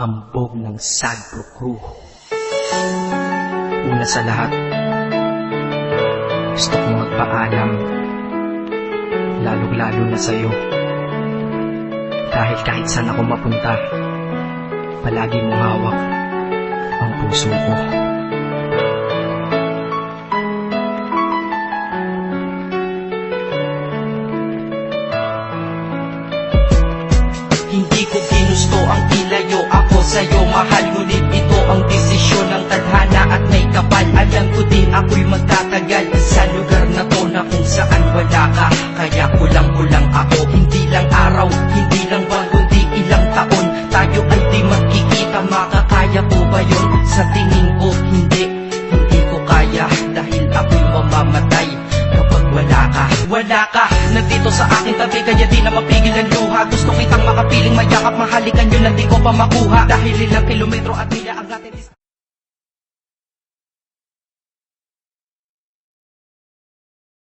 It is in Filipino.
hambog ng Sagpro Crew. Una sa lahat, gusto kong magpaalam, lalong-lalo na sa'yo. Dahil kahit saan ako mapunta, palagi mong hawak ang puso ko. Hindi ko ginusto ang ilayo ako sa'yo, mahal. Ngunit ito ang desisyon ng tadhana at may kapal. Alam ko din ako'y magtatagal sa lugar na to na kung saan wala ka. Kaya kulang-kulang ako, hindi lang araw, hindi lang buwan, kundi ilang taon. Tayo ay di magkikita, makakaya ko ba yun? Sa tingin ko hindi ko kaya. Dahil ako'y mamamatay kapag wala ka. Wala ka, nandito sa aking tabi, kaya di na mapigil ang luha. Gusto kitang makapiling mayakap, mahalikan yun na di ko pa makuha. Dahil ilang kilometro at milya ang ating